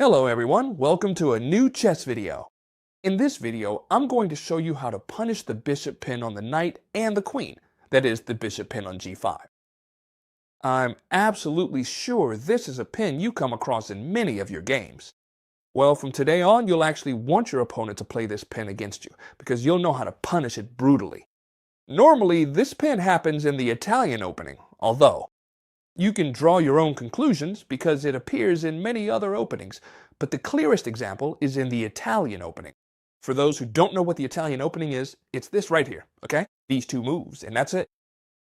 Hello everyone, welcome to a new chess video. In this video, I'm going to show you how to punish the bishop pin on the knight and the queen, that is, the bishop pin on g5. I'm absolutely sure this is a pin you come across in many of your games. Well, from today on, you'll actually want your opponent to play this pin against you, because you'll know how to punish it brutally. Normally, this pin happens in the Italian opening, although you can draw your own conclusions because it appears in many other openings, but the clearest example is in the Italian opening. For those who don't know what the Italian opening is, it's this right here, okay? These two moves, and that's it.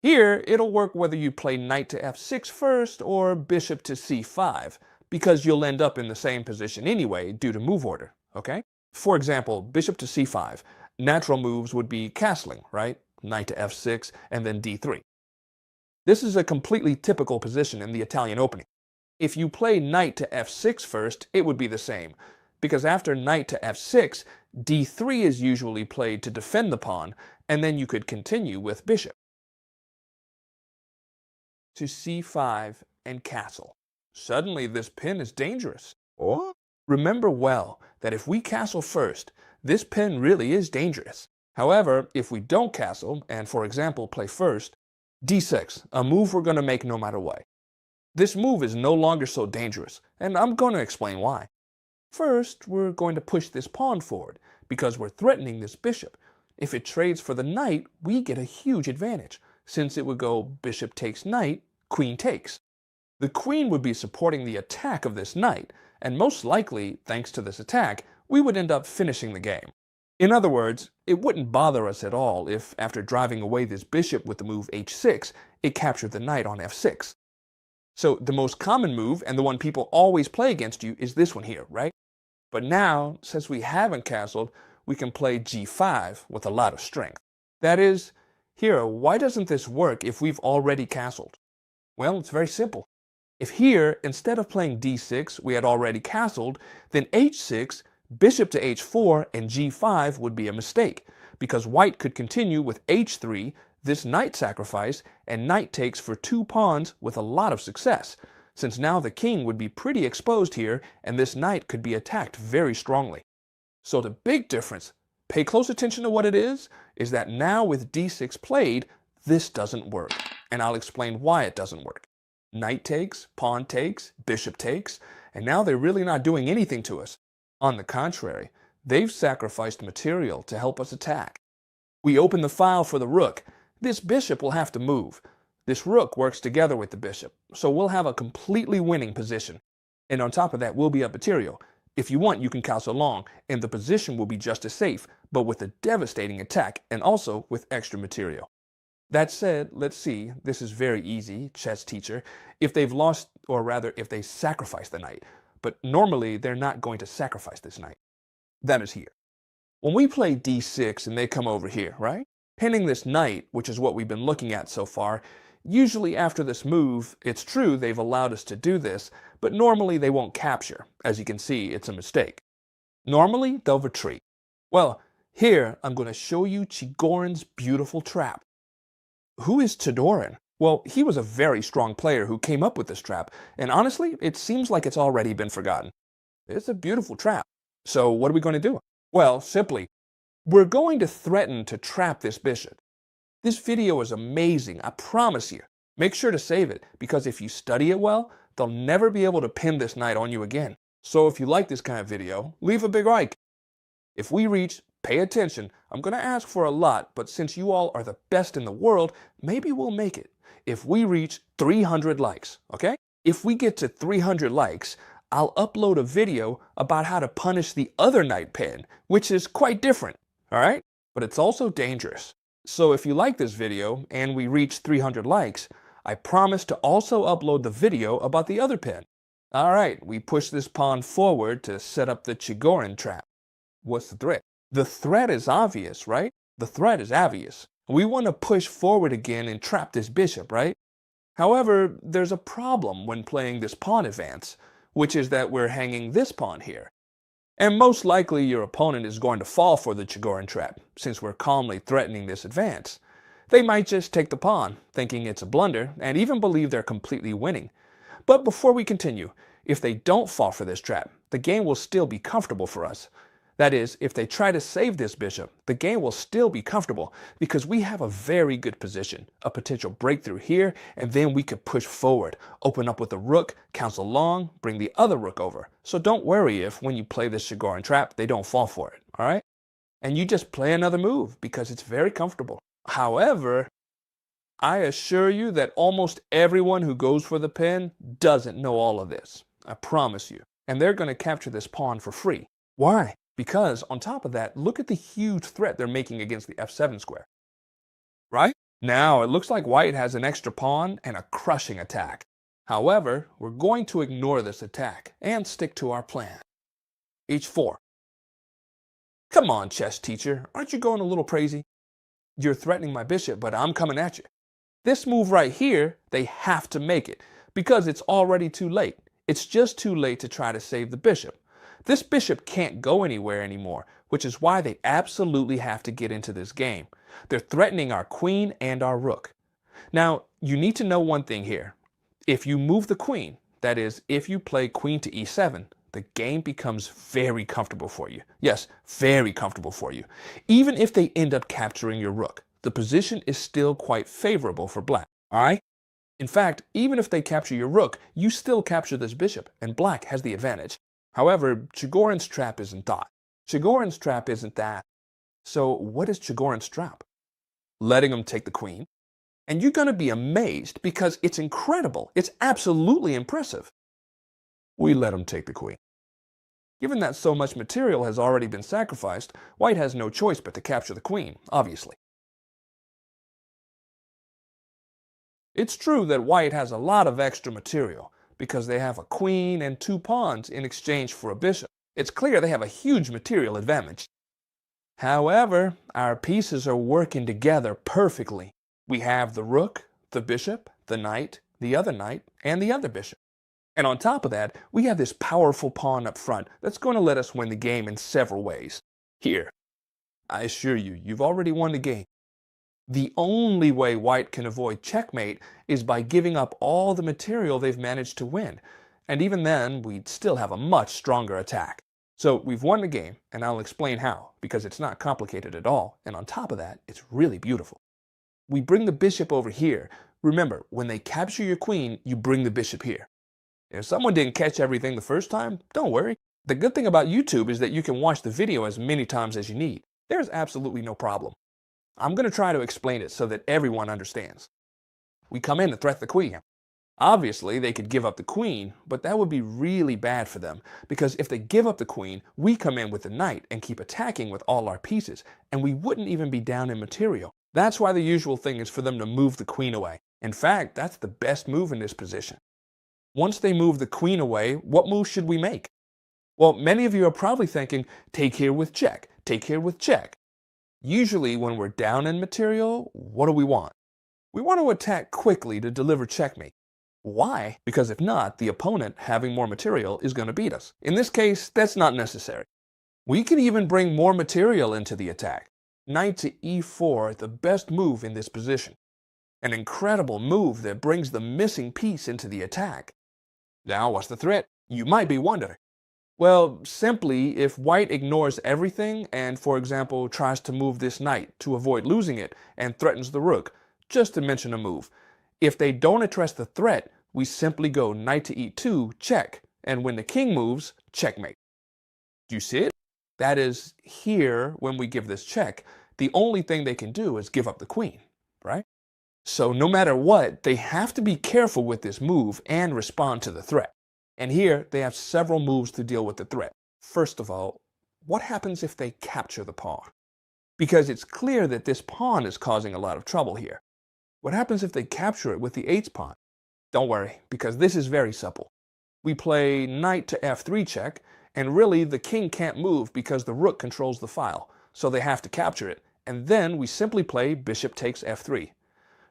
Here, it'll work whether you play knight to f6 first or bishop to c5, because you'll end up in the same position anyway due to move order, okay? For example, bishop to c5, natural moves would be castling, right? Knight to f6 and then d3. This is a completely typical position in the Italian opening. If you play knight to f6 first, it would be the same, because after knight to f6, d3 is usually played to defend the pawn, and then you could continue with bishop to c5 and castle. Suddenly this pin is dangerous. Or remember well that if we castle first, this pin really is dangerous. However, if we don't castle and, for example, play first, d6, a move we're going to make no matter what. This move is no longer so dangerous, and I'm going to explain why. First, we're going to push this pawn forward, because we're threatening this bishop. If it trades for the knight, we get a huge advantage, since it would go bishop takes knight, queen takes. The queen would be supporting the attack of this knight, and most likely, thanks to this attack, we would end up finishing the game. In other words, it wouldn't bother us at all if, after driving away this bishop with the move h6, it captured the knight on f6. So the most common move, and the one people always play against you, is this one here, right? But now, since we haven't castled, we can play g5 with a lot of strength. That is, here, why doesn't this work if we've already castled? Well, it's very simple. If here, instead of playing d6, we had already castled, then h6, bishop to h4 and g5 would be a mistake, because white could continue with h3, this knight sacrifice, and knight takes for two pawns with a lot of success, since now the king would be pretty exposed here and this knight could be attacked very strongly. So the big difference, pay close attention to what it is that now with d6 played, this doesn't work, and I'll explain why it doesn't work. Knight takes, pawn takes, bishop takes, and now they're really not doing anything to us. On the contrary, they've sacrificed material to help us attack. We open the file for the rook. This bishop will have to move. This rook works together with the bishop, so we'll have a completely winning position. And on top of that, we'll be up material. If you want, you can castle long, and the position will be just as safe, but with a devastating attack and also with extra material. That said, let's see, this is very easy, chess teacher, if they've lost, or rather, if they sacrifice the knight. But normally, they're not going to sacrifice this knight. That is here. When we play d6 and they come over here, right? Pinning this knight, which is what we've been looking at so far, usually after this move, it's true they've allowed us to do this, but normally they won't capture. As you can see, it's a mistake. Normally, they'll retreat. Well, here I'm going to show you Chigorin's beautiful trap. Who is Chigorin? Well, he was a very strong player who came up with this trap, and honestly, it seems like it's already been forgotten. It's a beautiful trap. So what are we going to do? Well, simply, we're going to threaten to trap this bishop. This video is amazing, I promise you. Make sure to save it, because if you study it well, they'll never be able to pin this knight on you again. So if you like this kind of video, leave a big like. If we reach, pay attention, I'm going to ask for a lot, but since you all are the best in the world, maybe we'll make it. If we reach 300 likes, okay? If we get to 300 likes, I'll upload a video about how to punish the other knight pin, which is quite different, all right? But it's also dangerous. So if you like this video and we reach 300 likes, I promise to also upload the video about the other pin. All right, we push this pawn forward to set up the Chigorin trap. What's the threat? The threat is obvious, right? The threat is obvious. We want to push forward again and trap this bishop, right? However, there's a problem when playing this pawn advance, which is that we're hanging this pawn here. And most likely your opponent is going to fall for the Chigorin trap, since we're calmly threatening this advance. They might just take the pawn, thinking it's a blunder, and even believe they're completely winning. But before we continue, if they don't fall for this trap, the game will still be comfortable for us. That is, if they try to save this bishop, the game will still be comfortable because we have a very good position, a potential breakthrough here, and then we could push forward, open up with a rook, counsel long, bring the other rook over. So don't worry if when you play this Chigorin trap, they don't fall for it, all right? And you just play another move because it's very comfortable. However, I assure you that almost everyone who goes for the pin doesn't know all of this. I promise you. And they're going to capture this pawn for free. Why? Because on top of that, look at the huge threat they're making against the f7 square. Right? Now, it looks like white has an extra pawn and a crushing attack. However, we're going to ignore this attack and stick to our plan. h4. Come on, chess teacher. Aren't you going a little crazy? You're threatening my bishop, but I'm coming at you. This move right here, they have to make it because it's already too late. It's just too late to try to save the bishop. This bishop can't go anywhere anymore, which is why they absolutely have to get into this game. They're threatening our queen and our rook. Now, you need to know one thing here. If you move the queen, that is, if you play queen to e7, the game becomes very comfortable for you. Yes, very comfortable for you. Even if they end up capturing your rook, the position is still quite favorable for black, all right? In fact, even if they capture your rook, you still capture this bishop, and black has the advantage. However, Chigorin's trap isn't that. Chigorin's trap isn't that. So what is Chigorin's trap? Letting him take the queen. And you're going to be amazed because it's incredible. It's absolutely impressive. We let him take the queen. Given that so much material has already been sacrificed, white has no choice but to capture the queen, obviously. It's true that white has a lot of extra material because they have a queen and two pawns in exchange for a bishop. It's clear they have a huge material advantage. However, our pieces are working together perfectly. We have the rook, the bishop, the knight, the other knight, and the other bishop. And on top of that, we have this powerful pawn up front that's going to let us win the game in several ways. Here, I assure you, you've already won the game. The only way white can avoid checkmate is by giving up all the material they've managed to win. And even then, we'd still have a much stronger attack. So we've won the game, and I'll explain how, because it's not complicated at all, and on top of that, it's really beautiful. We bring the bishop over here. Remember, when they capture your queen, you bring the bishop here. If someone didn't catch everything the first time, don't worry. The good thing about YouTube is that you can watch the video as many times as you need. There's absolutely no problem. I'm going to try to explain it so that everyone understands. We come in to threat the queen. Obviously, they could give up the queen, but that would be really bad for them, because if they give up the queen, we come in with the knight and keep attacking with all our pieces, and we wouldn't even be down in material. That's why the usual thing is for them to move the queen away. In fact, that's the best move in this position. Once they move the queen away, what move should we make? Well, many of you are probably thinking, take here with check, take here with check. Usually when we're down in material, what do we want? We want to attack quickly to deliver checkmate. Why? Because if not, the opponent, having more material, is going to beat us. In this case, that's not necessary. We can even bring more material into the attack. Knight to e4, the best move in this position. An incredible move that brings the missing piece into the attack. Now, what's the threat? You might be wondering. Well, simply, if white ignores everything and, for example, tries to move this knight to avoid losing it and threatens the rook, just to mention a move. If they don't address the threat, we simply go knight to e2, check, and when the king moves, checkmate. Do you see it? That is, here, when we give this check, the only thing they can do is give up the queen, right? So no matter what, they have to be careful with this move and respond to the threat. And here, they have several moves to deal with the threat. First of all, what happens if they capture the pawn? Because it's clear that this pawn is causing a lot of trouble here. What happens if they capture it with the h pawn? Don't worry, because this is very simple. We play knight to f3 check, and really the king can't move because the rook controls the file, so they have to capture it, and then we simply play bishop takes f3.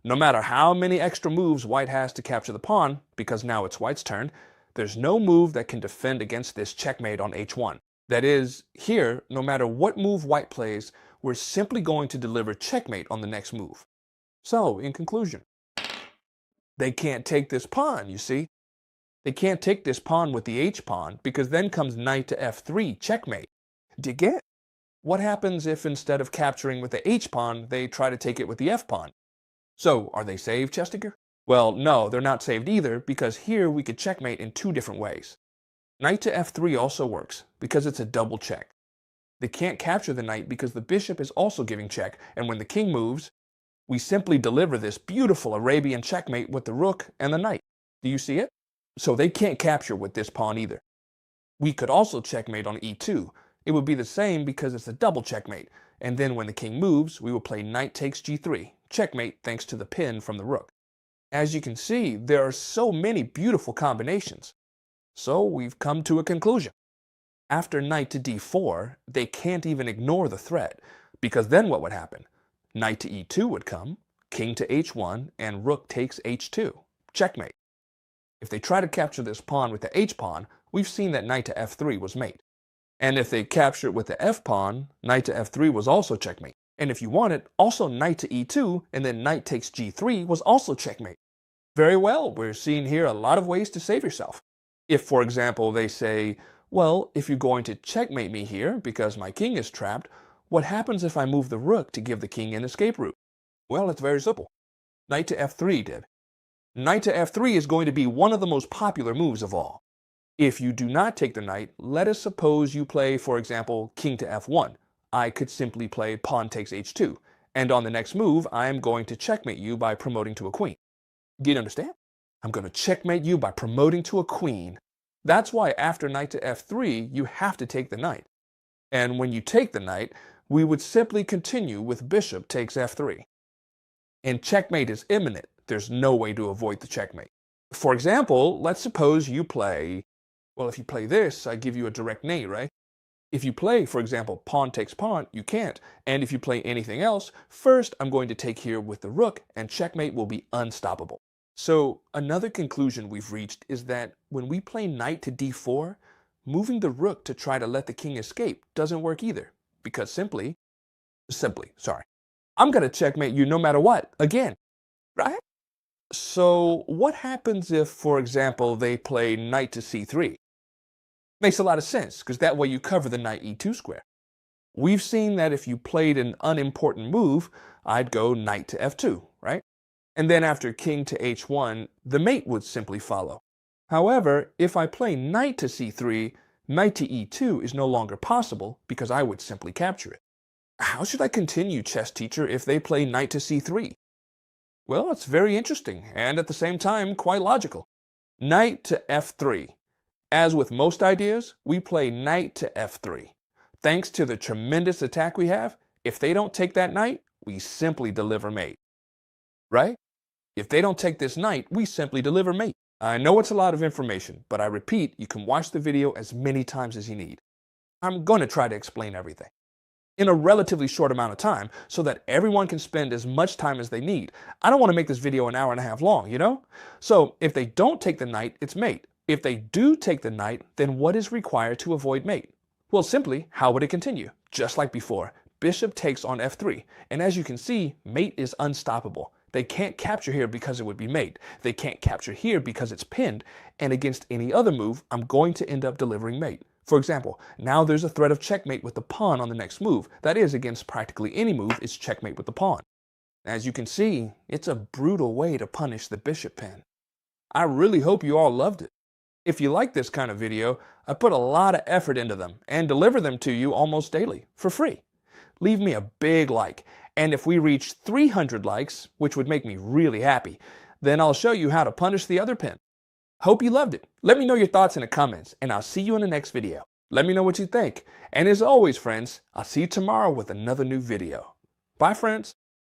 No matter how many extra moves white has to capture the pawn, because now it's white's turn, there's no move that can defend against this checkmate on h1. That is, here, no matter what move white plays, we're simply going to deliver checkmate on the next move. So, in conclusion, they can't take this pawn, you see. They can't take this pawn with the h-pawn because then comes knight to f3, checkmate. Do you get? What happens if instead of capturing with the h-pawn, they try to take it with the f-pawn? So, are they saved, Chestiger? Well, no, they're not saved either, because here we could checkmate in two different ways. Knight to f3 also works, because it's a double check. They can't capture the knight because the bishop is also giving check, and when the king moves, we simply deliver this beautiful Arabian checkmate with the rook and the knight. Do you see it? So they can't capture with this pawn either. We could also checkmate on e2. It would be the same because it's a double checkmate, and then when the king moves, we will play knight takes g3, checkmate thanks to the pin from the rook. As you can see, there are so many beautiful combinations. So we've come to a conclusion. After knight to d4, they can't even ignore the threat, because then what would happen? Knight to e2 would come, king to h1, and rook takes h2, checkmate. If they try to capture this pawn with the h-pawn, we've seen that knight to f3 was mate. And if they capture it with the f-pawn, knight to f3 was also checkmate. And if you want it, also knight to e2, and then knight takes g3 was also checkmate. Very well, we're seeing here a lot of ways to save yourself. If, for example, they say, well, if you're going to checkmate me here because my king is trapped, what happens if I move the rook to give the king an escape route? Well, it's very simple. Knight to f3 did. Knight to f3 is going to be one of the most popular moves of all. If you do not take the knight, let us suppose you play, for example, king to f1. I could simply play pawn takes h2, and on the next move, I am going to checkmate you by promoting to a queen. Do you understand? I'm going to checkmate you by promoting to a queen. That's why after knight to f3, you have to take the knight. And when you take the knight, we would simply continue with bishop takes f3. And checkmate is imminent. There's no way to avoid the checkmate. For example, let's suppose you play, well, if you play this, I give you a direct nay, right? If you play, for example, pawn takes pawn, you can't. And if you play anything else, first I'm going to take here with the rook, and checkmate will be unstoppable. So another conclusion we've reached is that when we play knight to d4, moving the rook to try to let the king escape doesn't work either. Because simply, I'm going to checkmate you no matter what, again, right? So what happens if, for example, they play knight to c3? Makes a lot of sense, because that way you cover the knight e2 square. We've seen that if you played an unimportant move, I'd go knight to f2, right? And then after king to h1, the mate would simply follow. However, if I play knight to c3, knight to e2 is no longer possible because I would simply capture it. How should I continue, chess teacher, if they play knight to c3? Well, it's very interesting and at the same time quite logical. Knight to f3. As with most ideas, we play knight to f3. Thanks to the tremendous attack we have, if they don't take that knight, we simply deliver mate. Right? If they don't take this knight, we simply deliver mate. I know it's a lot of information, but I repeat, you can watch the video as many times as you need. I'm going to try to explain everything in a relatively short amount of time so that everyone can spend as much time as they need. I don't want to make this video an hour and a half long, you know? So if they don't take the knight, it's mate. If they do take the knight, then what is required to avoid mate? Well, simply, how would it continue? Just like before, bishop takes on f3. And as you can see, mate is unstoppable. They can't capture here because it would be mate. They can't capture here because it's pinned. And against any other move, I'm going to end up delivering mate. For example, now there's a threat of checkmate with the pawn on the next move. That is, against practically any move, it's checkmate with the pawn. As you can see, it's a brutal way to punish the bishop pin. I really hope you all loved it. If you like this kind of video, I put a lot of effort into them and deliver them to you almost daily for free. Leave me a big like, and if we reach 300 likes, which would make me really happy, then I'll show you how to punish the other pin. Hope you loved it. Let me know your thoughts in the comments, and I'll see you in the next video. Let me know what you think. And as always, friends, I'll see you tomorrow with another new video. Bye, friends.